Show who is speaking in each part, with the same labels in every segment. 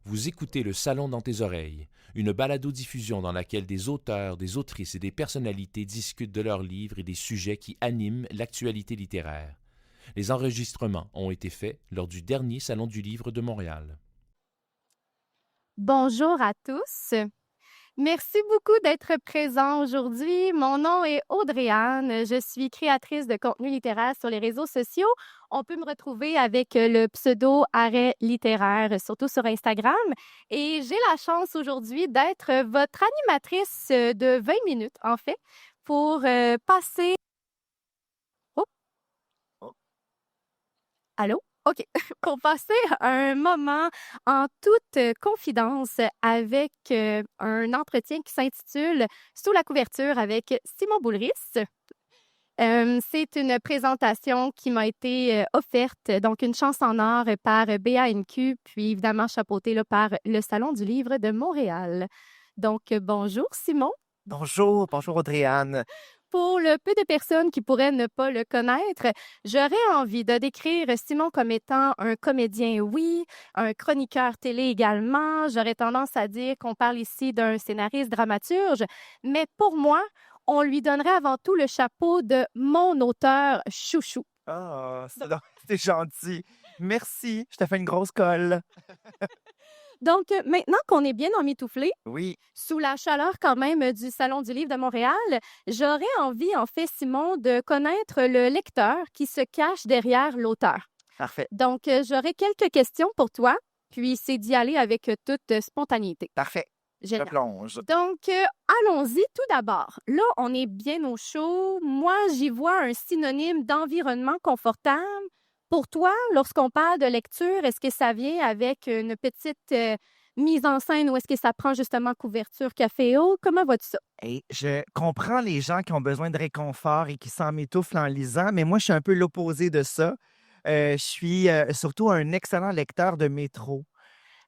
Speaker 1: Vous écoutez Le Salon dans tes oreilles, une balado-diffusion dans laquelle des auteurs, des autrices et des personnalités discutent de leurs livres et des sujets qui animent l'actualité littéraire. Les enregistrements ont été faits lors du dernier Salon du livre de Montréal.
Speaker 2: Bonjour à tous. Merci beaucoup d'être présents aujourd'hui. Mon nom est Audrey-Anne. Je suis créatrice de contenu littéraire sur les réseaux sociaux. On peut me retrouver avec le pseudo Arrêt littéraire, surtout sur Instagram. Et j'ai la chance aujourd'hui d'être votre animatrice de 20 minutes, en fait, pour passer... Oh, allô? OK. Pour passer un moment en toute confidence avec un entretien qui s'intitule Sous la couverture avec Simon Boulris. C'est une présentation qui m'a été offerte, donc une chance en or par BANQ, puis évidemment chapeautée là, par le Salon du livre de Montréal. Donc, bonjour Simon.
Speaker 3: Bonjour Audrey-Anne.
Speaker 2: Pour le peu de personnes qui pourraient ne pas le connaître, j'aurais envie de décrire Simon comme étant un comédien, oui, un chroniqueur télé également. J'aurais tendance à dire qu'on parle ici d'un scénariste dramaturge, mais pour moi, on lui donnerait avant tout le chapeau de mon auteur chouchou.
Speaker 3: Ah, c'est gentil. Merci, je t'ai fait une grosse colle.
Speaker 2: Donc, maintenant qu'on est bien emmitouflé,
Speaker 3: Oui,
Speaker 2: sous la chaleur quand même du Salon du livre de Montréal, j'aurais envie, en fait, Simon, de connaître le lecteur qui se cache derrière l'auteur.
Speaker 3: parfait,
Speaker 2: Donc, j'aurais quelques questions pour toi, puis c'est d'y aller avec toute spontanéité.
Speaker 3: parfait. Je
Speaker 2: Génial.
Speaker 3: plonge.
Speaker 2: Donc, allons-y tout d'abord. Là, on est bien au chaud. Moi, j'y vois un synonyme d'environnement confortable. Pour toi, lorsqu'on parle de lecture, est-ce que ça vient avec une petite mise en scène ou est-ce que ça prend justement couverture caféo? Comment vas-tu ça?
Speaker 3: Et je comprends les gens qui ont besoin de réconfort et qui s'en m'étouffent en lisant, mais moi, je suis un peu l'opposé de ça. Je suis surtout un excellent lecteur de métro.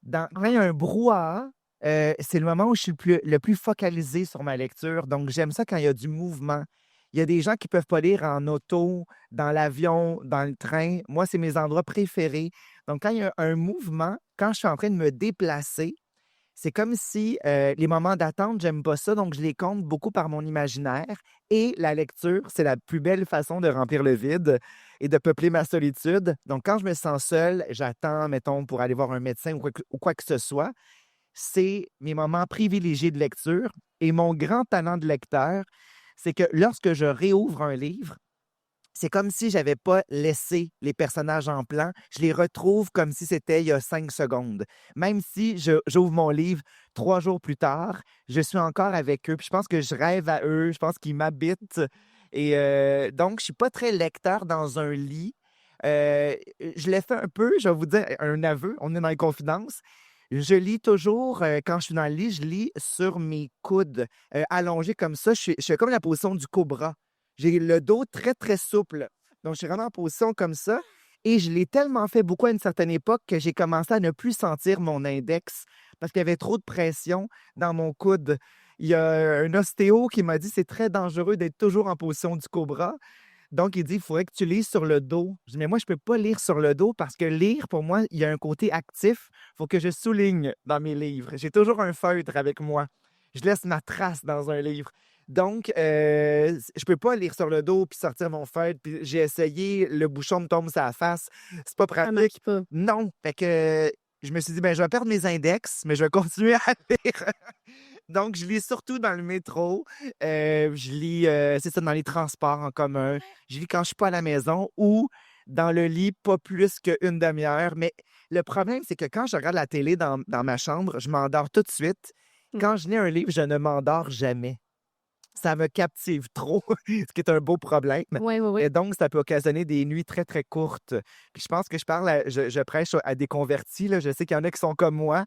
Speaker 3: Quand il y a un brouhaha, c'est le moment où je suis le plus focalisé sur ma lecture. Donc, j'aime ça quand il y a du mouvement. Il y a des gens qui ne peuvent pas lire en auto, dans l'avion, dans le train. Moi, c'est mes endroits préférés. Donc, quand il y a un mouvement, quand je suis en train de me déplacer, c'est comme si les moments d'attente, j'aime pas ça. Donc, je les compte beaucoup par mon imaginaire. Et la lecture, c'est la plus belle façon de remplir le vide et de peupler ma solitude. Donc, quand je me sens seule, j'attends, mettons, pour aller voir un médecin ou quoi que ce soit. C'est mes moments privilégiés de lecture. Et mon grand talent de lecteur, c'est que lorsque je réouvre un livre, c'est comme si je n'avais pas laissé les personnages en plan. Je les retrouve comme si c'était il y a 5 secondes. Même si j'ouvre mon livre 3 jours plus tard, je suis encore avec eux. Puis je pense que je rêve à eux. Je pense qu'ils m'habitent. Et donc, je ne suis pas très lecteur dans un lit. Je l'ai fait un peu, je vais vous dire un aveu. On est dans les confidences. Je lis toujours, quand je suis dans le lit, je lis sur mes coudes, allongés comme ça. Je fais comme la position du cobra. J'ai le dos très, très souple. Donc, je suis vraiment en position comme ça. Et je l'ai tellement fait beaucoup à une certaine époque que j'ai commencé à ne plus sentir mon index parce qu'il y avait trop de pression dans mon coude. Il y a un ostéo qui m'a dit c'est très dangereux d'être toujours en position du cobra. Donc, il dit, il faudrait que tu lises sur le dos. Je dis, mais moi, je ne peux pas lire sur le dos parce que lire, pour moi, il y a un côté actif. Il faut que je souligne dans mes livres. J'ai toujours un feutre avec moi. Je laisse ma trace dans un livre. Donc, je ne peux pas lire sur le dos puis sortir mon feutre. Puis j'ai essayé, le bouchon me tombe sur la face. C'est pas
Speaker 2: Ça marche
Speaker 3: pratique.
Speaker 2: pas.
Speaker 3: Non. Fait que je me suis dit, ben, je vais perdre mes index, mais je vais continuer à lire. Donc, je lis surtout dans le métro. Je lis, c'est ça, dans les transports en commun. Je lis quand je ne suis pas à la maison ou dans le lit, pas plus qu'une demi-heure. Mais le problème, c'est que quand je regarde la télé dans ma chambre, je m'endors tout de suite. Quand je lis un livre, je ne m'endors jamais. Ça me captive trop, ce qui est un beau problème.
Speaker 2: Oui, oui, oui.
Speaker 3: Et donc, ça peut occasionner des nuits très, très courtes. Puis je pense que je prêche à des convertis, là. Je sais qu'il y en a qui sont comme moi.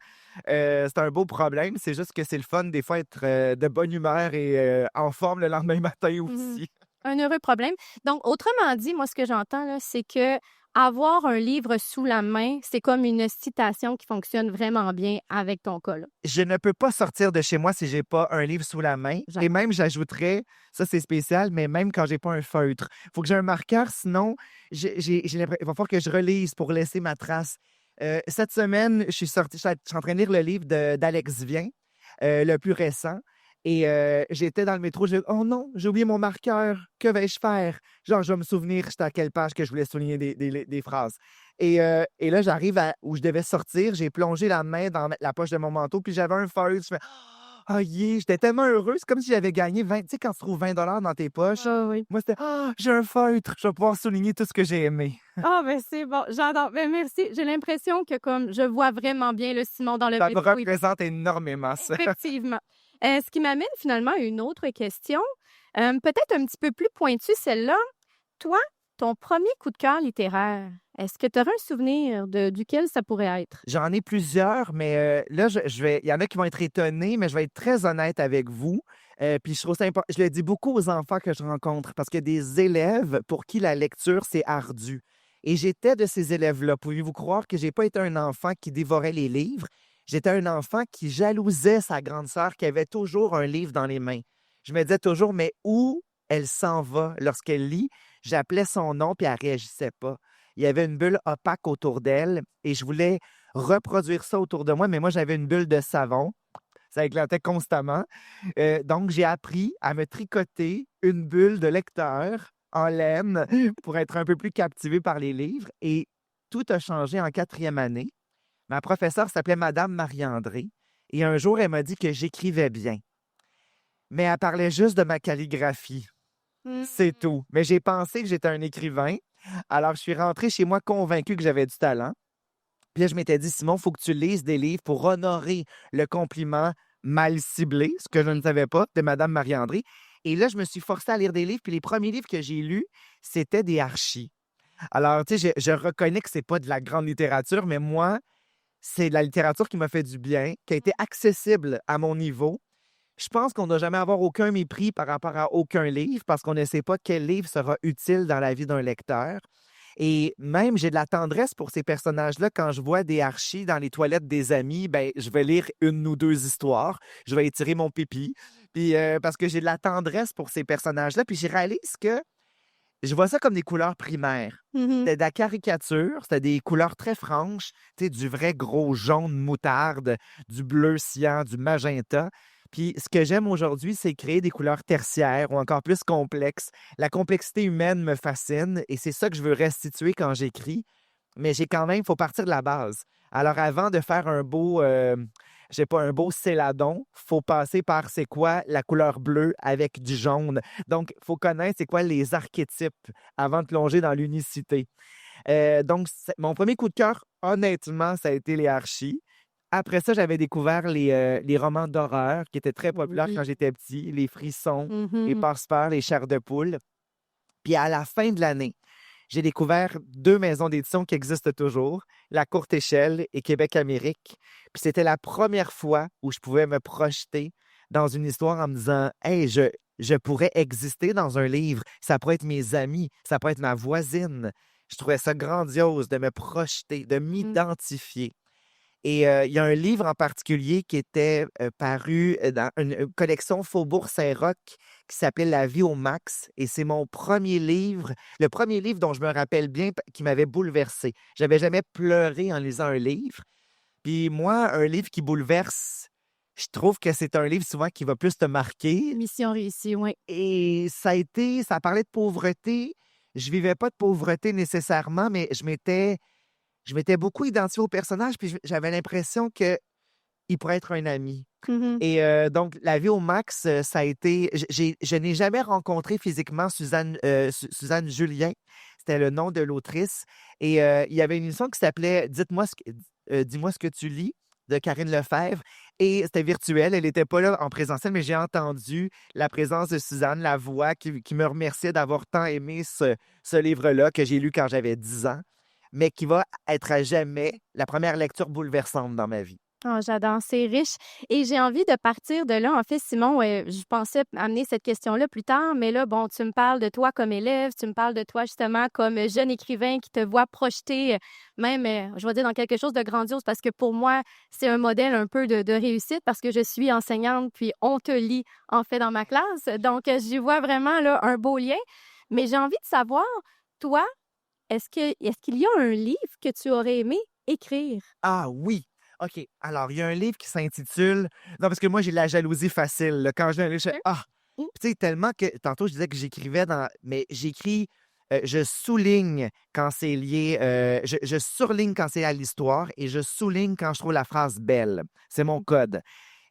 Speaker 3: C'est un beau problème. C'est juste que c'est le fun, des fois, être de bonne humeur et en forme le lendemain matin aussi.
Speaker 2: Un heureux problème. Donc, autrement dit, moi, ce que j'entends, là, c'est que avoir un livre sous la main, c'est comme une citation qui fonctionne vraiment bien avec ton cas, là.
Speaker 3: Je ne peux pas sortir de chez moi si j'ai pas un livre sous la main.
Speaker 2: J'avoue.
Speaker 3: Et même, j'ajouterais, ça c'est spécial, mais même quand j'ai pas un feutre. Il faut que j'ai un marqueur, sinon, il va falloir que je relise pour laisser ma trace. Cette semaine, je suis en train de lire le livre d'Alex Vien, le plus récent. Et j'étais dans le métro, oh non, j'ai oublié mon marqueur, que vais-je faire? Genre, je vais me souvenir, j'étais à quelle page que je voulais souligner des phrases. Et là, j'arrive où je devais sortir, j'ai plongé la main dans la poche de mon manteau, puis j'avais un feuille, je fais, oh yeah, j'étais tellement heureux, c'est comme si j'avais gagné 20, tu sais, quand tu trouves 20 dans tes poches,
Speaker 2: Ah oui.
Speaker 3: moi, c'était, j'ai un feutre, je vais pouvoir souligner tout ce que j'ai aimé.
Speaker 2: Ah, ben c'est bon, j'adore. Ben merci. J'ai l'impression que comme je vois vraiment bien le Simon dans le
Speaker 3: Ça me
Speaker 2: métro.
Speaker 3: représente énormément, ça.
Speaker 2: Effectivement. Ce qui m'amène finalement à une autre question, peut-être un petit peu plus pointue, celle-là. Toi, ton premier coup de cœur littéraire, est-ce que tu aurais un souvenir duquel ça pourrait être?
Speaker 3: J'en ai plusieurs, mais là, il y en a qui vont être étonnés, mais je vais être très honnête avec vous. Puis je trouve ça important. Je le dis beaucoup aux enfants que je rencontre parce qu'il y a des élèves pour qui la lecture, c'est ardu. Et j'étais de ces élèves-là. Pouvez-vous croire que j'ai pas été un enfant qui dévorait les livres? J'étais un enfant qui jalousait sa grande sœur qui avait toujours un livre dans les mains. Je me disais toujours, mais où elle s'en va lorsqu'elle lit? J'appelais son nom, puis elle réagissait pas. Il y avait une bulle opaque autour d'elle et je voulais reproduire ça autour de moi, mais moi, j'avais une bulle de savon. Ça éclatait constamment. Donc, j'ai appris à me tricoter une bulle de lecteur en laine pour être un peu plus captivé par les livres. Et tout a changé en 4e année. Ma professeure s'appelait Madame Marie-André. Et un jour, elle m'a dit que j'écrivais bien. Mais elle parlait juste de ma calligraphie. C'est tout. Mais j'ai pensé que j'étais un écrivain. Alors, je suis rentré chez moi convaincu que j'avais du talent. Puis là, je m'étais dit, Simon, il faut que tu lises des livres pour honorer le compliment mal ciblé, ce que je ne savais pas, de Madame Marie-André. Et là, je me suis forcé à lire des livres. Puis les premiers livres que j'ai lus, c'était des archis. Alors, tu sais, je reconnais que c'est pas de la grande littérature, mais moi, c'est de la littérature qui m'a fait du bien, qui a été accessible à mon niveau. Je pense qu'on ne doit jamais avoir aucun mépris par rapport à aucun livre parce qu'on ne sait pas quel livre sera utile dans la vie d'un lecteur. Et même, j'ai de la tendresse pour ces personnages-là. Quand je vois des archis dans les toilettes des amis, ben, je vais lire une ou deux histoires. Je vais étirer mon pipi. Puis, parce que j'ai de la tendresse pour ces personnages-là. Puis, je réalise que je vois ça comme des couleurs primaires. C'était de la caricature, c'était des couleurs très franches, tu sais, du vrai gros jaune moutarde, du bleu cyan, du magenta. Puis ce que j'aime aujourd'hui, c'est créer des couleurs tertiaires ou encore plus complexes. La complexité humaine me fascine et c'est ça que je veux restituer quand j'écris. Mais j'ai quand même, il faut partir de la base. Alors avant de faire un beau, je sais pas, un beau céladon, il faut passer par c'est quoi la couleur bleue avec du jaune. Donc, il faut connaître c'est quoi les archétypes avant de plonger dans l'unicité. Donc, mon premier coup de cœur, honnêtement, ça a été les archis. Après ça, j'avais découvert les romans d'horreur qui étaient très populaires quand j'étais petit, les frissons, les passe-peurs, les chairs de poule. Puis à la fin de l'année, j'ai découvert 2 maisons d'édition qui existent toujours, La Courte Échelle et Québec-Amérique. Puis c'était la première fois où je pouvais me projeter dans une histoire en me disant « Hey, je pourrais exister dans un livre. Ça pourrait être mes amis, ça pourrait être ma voisine. » Je trouvais ça grandiose de me projeter, de m'identifier. Et il y a un livre en particulier qui était paru dans une collection Faubourg Saint-Roch qui s'appelle La vie au max. Et c'est mon premier livre, le premier livre dont je me rappelle bien qui m'avait bouleversé. J'avais jamais pleuré en lisant un livre. Puis moi, un livre qui bouleverse, je trouve que c'est un livre souvent qui va plus te marquer.
Speaker 2: Mission réussie, oui.
Speaker 3: Et ça parlait de pauvreté. Je vivais pas de pauvreté nécessairement, mais je m'étais beaucoup identifié au personnage, puis j'avais l'impression qu'il pourrait être un ami. Et donc, La vie au max, ça a été... Je n'ai jamais rencontré physiquement Suzanne Julien. C'était le nom de l'autrice. Et il y avait une émission qui s'appelait Dis-moi ce que tu lis de Karine Lefebvre. Et c'était virtuel. Elle n'était pas là en présentiel, mais j'ai entendu la présence de Suzanne, la voix qui me remerciait d'avoir tant aimé ce livre-là que j'ai lu quand j'avais 10 ans, mais qui va être à jamais la première lecture bouleversante dans ma vie.
Speaker 2: Oh, j'adore, c'est riche. Et j'ai envie de partir de là. En fait, Simon, je pensais amener cette question-là plus tard, mais là, bon, tu me parles de toi comme élève, tu me parles de toi justement comme jeune écrivain qui te voit projeter même, je vais dire, dans quelque chose de grandiose parce que pour moi, c'est un modèle un peu de réussite parce que je suis enseignante, puis on te lit en fait dans ma classe. Donc, j'y vois vraiment là un beau lien. Mais j'ai envie de savoir, toi, est-ce qu'il y a un livre que tu aurais aimé écrire?
Speaker 3: Ah oui! OK. Alors, il y a un livre qui s'intitule non, parce que moi, j'ai de la jalousie facile, là. Quand j'ai un livre, je fais:
Speaker 2: OK.
Speaker 3: «Ah!»
Speaker 2: Mmh.
Speaker 3: Puis tu sais, tellement que tantôt, je disais que j'écrivais dans mais j'écris, je souligne quand c'est lié, je surligne quand c'est à l'histoire et je souligne quand je trouve la phrase belle. C'est mon code.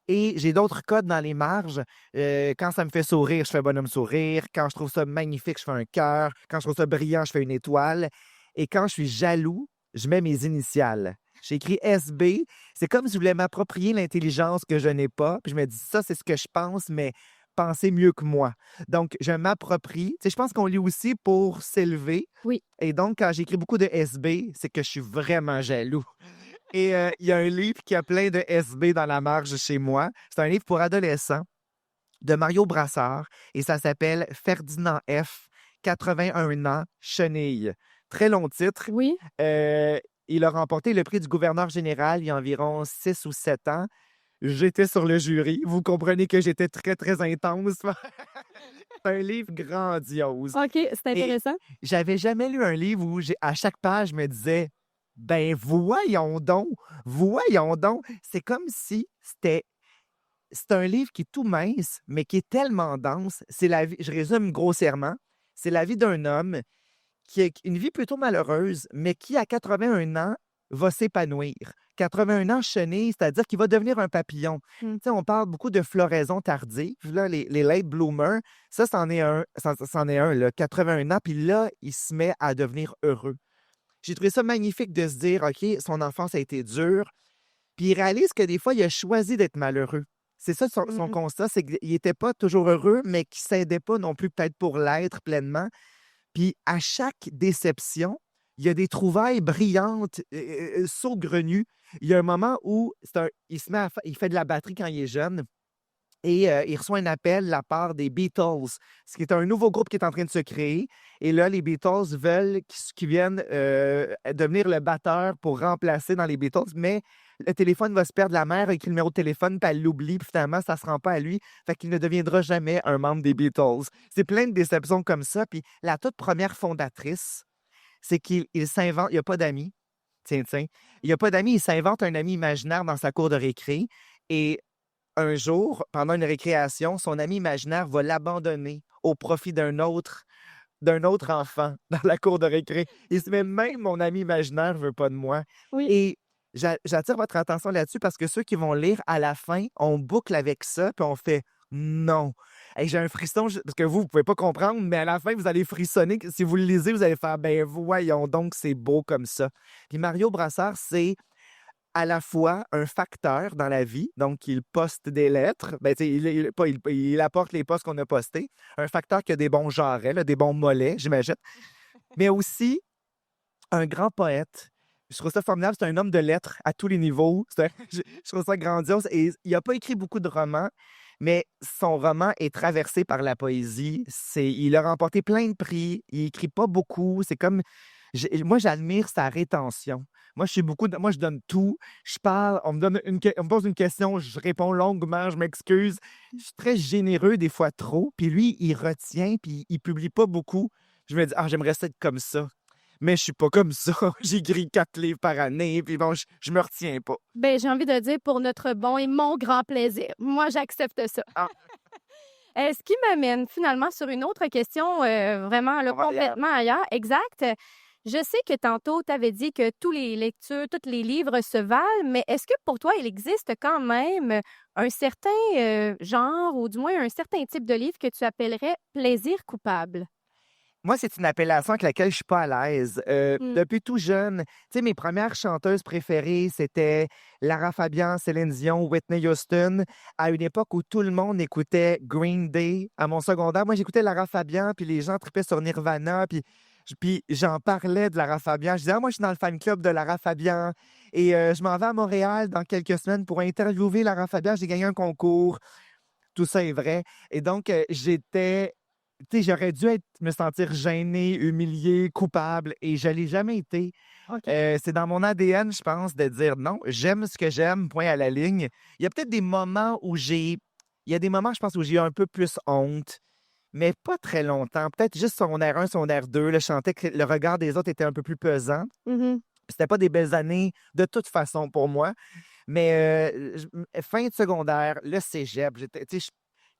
Speaker 3: Et j'ai d'autres codes dans les marges. Quand ça me fait sourire, je fais bonhomme sourire. Quand je trouve ça magnifique, je fais un cœur. Quand je trouve ça brillant, je fais une étoile. Et quand je suis jaloux, je mets mes initiales. J'ai écrit SB. C'est comme si je voulais m'approprier l'intelligence que je n'ai pas. Puis je me dis, ça, c'est ce que je pense, mais pensez mieux que moi. Donc, je m'approprie. Tu sais, je pense qu'on lit aussi pour s'élever.
Speaker 2: Oui.
Speaker 3: Et donc, quand j'écris beaucoup de SB, c'est que je suis vraiment jaloux. Et il y a un livre qui a plein de SB dans la marge chez moi. C'est un livre pour adolescents de Mario Brassard et ça s'appelle Ferdinand F, 81 ans, chenille. Très long titre.
Speaker 2: Oui.
Speaker 3: Il a remporté le prix du gouverneur général il y a environ 6 ou 7 ans. J'étais sur le jury. Vous comprenez que j'étais très, très intense. C'est un livre grandiose.
Speaker 2: OK, c'est intéressant.
Speaker 3: J'avais jamais lu un livre où à chaque page, je me disais ben voyons donc. C'est comme si c'est un livre qui est tout mince, mais qui est tellement dense. C'est la vie, je résume grossièrement, c'est la vie d'un homme qui a une vie plutôt malheureuse, mais qui, à 81 ans, va s'épanouir. 81 ans chenille, c'est-à-dire qu'il va devenir un papillon.
Speaker 2: Mmh.
Speaker 3: Tu sais, on parle beaucoup de floraison tardive, là, les late bloomers. Ça, c'en est un, là, 81 ans, puis là, il se met à devenir heureux. J'ai trouvé ça magnifique de se dire, OK, son enfance a été dure, puis il réalise que des fois, il a choisi d'être malheureux. C'est ça son
Speaker 2: Mmh.
Speaker 3: constat, c'est qu'il n'était pas toujours heureux, mais qu'il ne s'aidait pas non plus peut-être pour l'être pleinement. Puis à chaque déception, il y a des trouvailles brillantes, saugrenues. Il y a un moment où il se met il fait de la batterie quand il est jeune. Et il reçoit un appel de la part des Beatles, ce qui est un nouveau groupe qui est en train de se créer. Et là, les Beatles veulent qu'ils viennent devenir le batteur pour remplacer dans les Beatles, mais le téléphone va se perdre. La mère a écrit le numéro de téléphone, puis elle l'oublie, puis finalement, ça ne se rend pas à lui. Fait qu'il ne deviendra jamais un membre des Beatles. C'est plein de déceptions comme ça. Puis la toute première fondatrice, c'est qu'il s'invente, il n'y a pas d'amis. Tiens. Il n'y a pas d'amis, il s'invente un ami imaginaire dans sa cour de récré. Et un jour, pendant une récréation, son ami imaginaire va l'abandonner au profit d'un autre enfant dans la cour de récré. Il se met même mon ami imaginaire ne veut pas de moi.
Speaker 2: Oui.
Speaker 3: Et j'attire votre attention là-dessus parce que ceux qui vont lire à la fin, on boucle avec ça, puis on fait non. Et j'ai un frisson parce que vous ne pouvez pas comprendre, mais à la fin, vous allez frissonner. Si vous le lisez, vous allez faire ben voyons donc, c'est beau comme ça. Puis Mario Brassard, c'est à la fois un facteur dans la vie, donc il poste des lettres, ben, tu sais, il apporte les postes qu'on a postés, un facteur qui a des bons jarrets, là, des bons mollets, j'imagine, mais aussi un grand poète. Je trouve ça formidable, c'est un homme de lettres à tous les niveaux. Je trouve ça grandiose. Et il n'a pas écrit beaucoup de romans, mais son roman est traversé par la poésie. Il a remporté plein de prix. Il n'écrit pas beaucoup. C'est comme moi, j'admire sa rétention. Moi, moi, je donne tout. Je parle, on me pose une question, je réponds longuement, je m'excuse. Je suis très généreux, des fois trop. Puis lui, il retient, puis il publie pas beaucoup. Je me dis, j'aimerais ça être comme ça. Mais je suis pas comme ça. J'écris 4 livres par année, puis bon, je me retiens pas.
Speaker 2: Ben, j'ai envie de dire pour notre bon et mon grand plaisir. Moi, j'accepte ça.
Speaker 3: Ah.
Speaker 2: Ce qui m'amène finalement sur une autre question, vraiment là,
Speaker 3: On va ailleurs.
Speaker 2: complètement ailleurs. Exact. Je sais que tantôt, tu avais dit que tous les livres se valent, mais est-ce que pour toi, il existe quand même un certain genre ou du moins un certain type de livre que tu appellerais plaisir coupable?
Speaker 3: Moi, c'est une appellation avec laquelle je suis pas à l'aise.
Speaker 2: Mmh.
Speaker 3: Depuis tout jeune, tu sais, mes premières chanteuses préférées, c'était Lara Fabian, Céline Dion, Whitney Houston, à une époque où tout le monde écoutait Green Day. À mon secondaire, moi, j'écoutais Lara Fabian, puis les gens tripaient sur Nirvana, puis j'en parlais de Lara Fabian. Je disais, moi, je suis dans le fan club de Lara Fabian et je m'en vais à Montréal dans quelques semaines pour interviewer Lara Fabian. J'ai gagné un concours. Tout ça est vrai. Et donc, j'étais... Tu sais, j'aurais dû me sentir gêné, humilié, coupable, et je ne l'ai jamais été.
Speaker 2: OK.
Speaker 3: C'est dans mon ADN, je pense, de dire non, j'aime ce que j'aime, point à la ligne. Il y a peut-être des moments où il y a des moments, je pense, où j'ai eu un peu plus honte, mais pas très longtemps. Peut-être juste secondaire 1, secondaire 2, là, je sentais que le regard des autres était un peu plus pesant.
Speaker 2: Mmh.
Speaker 3: c'était pas des belles années de toute façon pour moi. Mais fin de secondaire, le cégep,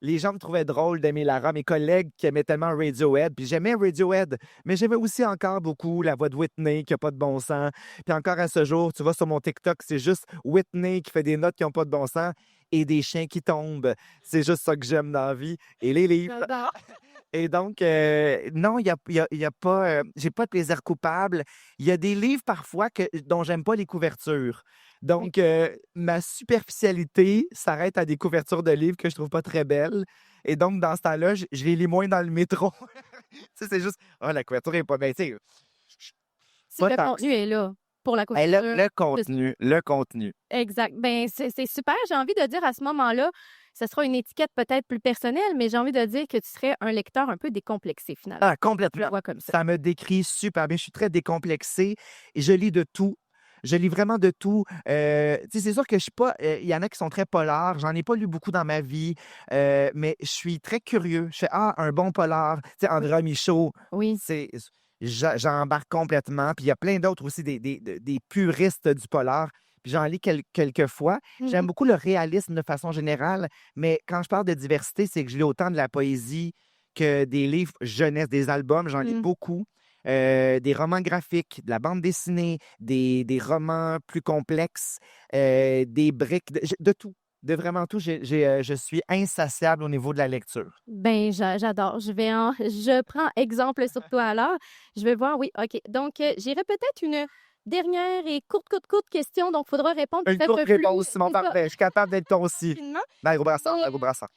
Speaker 3: les gens me trouvaient drôle d'aimer Lara, mes collègues qui aimaient tellement Radiohead, puis j'aimais Radiohead, mais j'aimais aussi encore beaucoup la voix de Whitney qui n'a pas de bon sens. Puis encore à ce jour, tu vois sur mon TikTok, c'est juste Whitney qui fait des notes qui n'ont pas de bon sens et des chiens qui tombent. C'est juste ça que j'aime dans la vie. Et les livres.
Speaker 2: J'adore.
Speaker 3: Et donc, non, il y a pas, j'ai pas de plaisir coupable. Il y a des livres parfois dont j'aime pas les couvertures. Donc, ma superficialité s'arrête à des couvertures de livres que je trouve pas très belles. Et donc, dans ce temps-là, je les lis moins dans le métro. Tu sais, c'est juste, ah, la couverture est pas belle. Tu sais,
Speaker 2: Si
Speaker 3: pas
Speaker 2: le
Speaker 3: tant.
Speaker 2: contenu est là pour la
Speaker 3: Hey,
Speaker 2: couverture.
Speaker 3: le contenu.
Speaker 2: Exact. Ben, c'est super. J'ai envie de dire à ce moment-là, ce sera une étiquette peut-être plus personnelle, mais j'ai envie de dire que tu serais un lecteur un peu décomplexé, finalement.
Speaker 3: Ah,
Speaker 2: Je le
Speaker 3: complètement.
Speaker 2: vois comme ça.
Speaker 3: Ça me décrit super bien. Je suis très décomplexé et je lis de tout. Je lis vraiment de tout. Tu sais, c'est sûr que je suis pas. Il y en a qui sont très polars. J'en ai pas lu beaucoup dans ma vie, mais je suis très curieux. Je fais un bon polar. Tu sais, André Michaud,
Speaker 2: Oui.
Speaker 3: j'embarque complètement. Puis il y a plein d'autres aussi, des puristes du polar. Puis j'en lis quelques fois. J'aime beaucoup le réalisme de façon générale, mais quand je parle de diversité, c'est que je lis autant de la poésie que des livres jeunesse, des albums. J'en lis beaucoup. Des romans graphiques, de la bande dessinée, des romans plus complexes, des briques, de tout, de vraiment tout. Je suis insatiable au niveau de la lecture.
Speaker 2: Ben, j'adore. Je prends exemple sur toi alors. Je vais voir, oui, OK. Donc, j'irai peut-être une dernière et courte question. Donc, il faudra répondre
Speaker 3: Une
Speaker 2: peut-être
Speaker 3: courte
Speaker 2: plus
Speaker 3: réponse, Simon,
Speaker 2: c'est ça,
Speaker 3: parfait. Je suis capable d'être concis.
Speaker 2: rapidement.
Speaker 3: Mario Brassard,
Speaker 2: Mais
Speaker 3: Mario Brassard.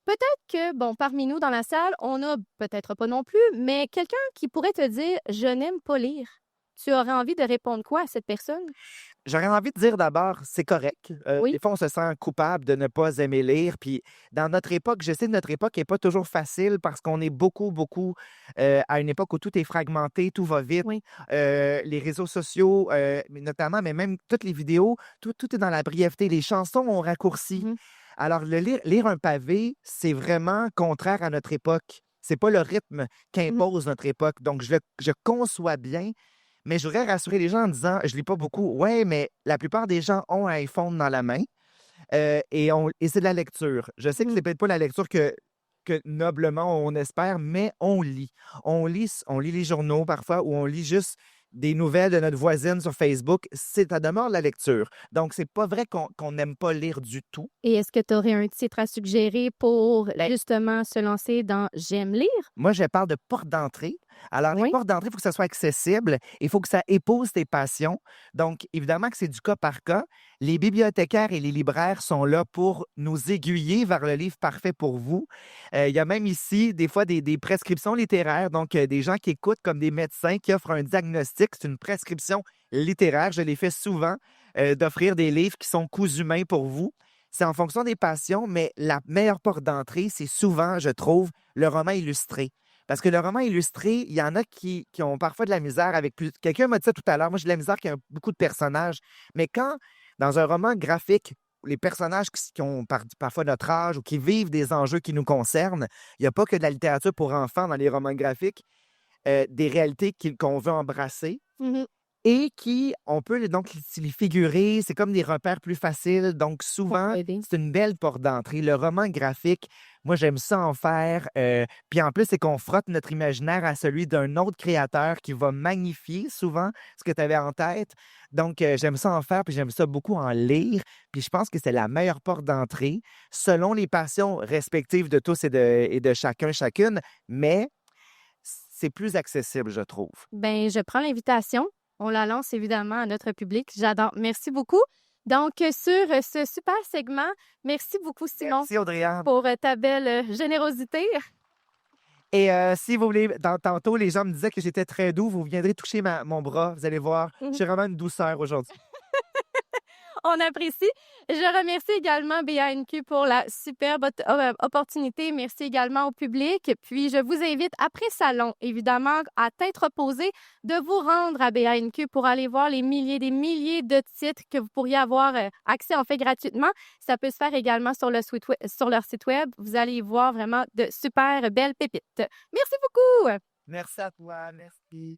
Speaker 2: peut-être que, bon, parmi nous dans la salle, on a peut-être pas non plus, mais quelqu'un qui pourrait te dire « Je n'aime pas lire ». Tu aurais envie de répondre quoi à cette personne?
Speaker 3: J'aurais envie de dire d'abord, c'est correct.
Speaker 2: Oui.
Speaker 3: Des fois, on se sent coupable de ne pas aimer lire. Puis dans notre époque, je sais que notre époque n'est pas toujours facile parce qu'on est beaucoup à une époque où tout est fragmenté, tout va vite.
Speaker 2: Oui.
Speaker 3: Les réseaux sociaux, notamment, mais même toutes les vidéos, tout est dans la brièveté. Les chansons ont raccourci.
Speaker 2: Mhm.
Speaker 3: Alors, lire un pavé, c'est vraiment contraire à notre époque. C'est pas le rythme qu'impose notre époque. Donc, je conçois bien. Mais je voudrais rassurer les gens en disant, je lis pas beaucoup. Ouais, mais la plupart des gens ont un iPhone dans la main et c'est de la lecture. Je sais que c'est peut-être pas la lecture que noblement on espère, mais on lit. On lit les journaux parfois ou on lit juste des nouvelles de notre voisine sur Facebook. C'est à demeure la lecture. Donc, c'est pas vrai qu'on n'aime pas lire du tout.
Speaker 2: Et est-ce que tu aurais un titre à suggérer pour
Speaker 3: Ben,
Speaker 2: justement se lancer dans « J'aime lire
Speaker 3: moi, je parle de porte d'entrée. Alors, les
Speaker 2: Oui.
Speaker 3: portes d'entrée, il faut que ça soit accessible. Il faut que ça épouse tes passions. Donc, évidemment que c'est du cas par cas. Les bibliothécaires et les libraires sont là pour nous aiguiller vers le livre parfait pour vous. Il y a même ici, des fois, des prescriptions littéraires. Donc, des gens qui écoutent comme des médecins qui offrent un diagnostic. C'est une prescription littéraire. Je l'ai fait souvent, d'offrir des livres qui sont coûts humains pour vous. C'est en fonction des passions, mais la meilleure porte d'entrée, c'est souvent, je trouve, le roman illustré. Parce que le roman illustré, il y en a qui ont parfois de la misère avec plus. Quelqu'un m'a dit ça tout à l'heure. Moi, j'ai de la misère qu'il y a beaucoup de personnages. Mais quand, dans un roman graphique, les personnages qui ont parfois notre âge ou qui vivent des enjeux qui nous concernent, il n'y a pas que de la littérature pour enfants dans les romans graphiques, des réalités qu'on veut embrasser.
Speaker 2: Mhm.
Speaker 3: Et on peut donc les figurer, c'est comme des repères plus faciles. Donc, souvent,
Speaker 2: aider.
Speaker 3: c'est une belle porte d'entrée. Le roman graphique, moi, j'aime ça en faire. Puis en plus, c'est qu'on frotte notre imaginaire à celui d'un autre créateur qui va magnifier souvent ce que tu avais en tête. Donc, j'aime ça en faire, puis j'aime ça beaucoup en lire. Puis je pense que c'est la meilleure porte d'entrée, selon les passions respectives de tous et de chacun, chacune. Mais c'est plus accessible, je trouve.
Speaker 2: Ben, je prends l'invitation. On la lance évidemment à notre public. J'adore. Merci beaucoup. Donc, sur ce super segment, merci beaucoup, Simon,
Speaker 3: Merci, Audrey-Anne.
Speaker 2: pour ta belle générosité.
Speaker 3: Et si vous voulez, tantôt, les gens me disaient que j'étais très doux. Vous viendrez toucher mon bras. Vous allez voir, je suis vraiment une douceur aujourd'hui.
Speaker 2: On apprécie. Je remercie également BANQ pour la superbe opportunité. Merci également au public. Puis, je vous invite, après salon, évidemment, à tête reposée, de vous rendre à BANQ pour aller voir des milliers de titres que vous pourriez avoir accès, en fait, gratuitement. Ça peut se faire également sur leur site web. Vous allez y voir vraiment de super belles pépites. Merci beaucoup!
Speaker 3: Merci à toi. Merci.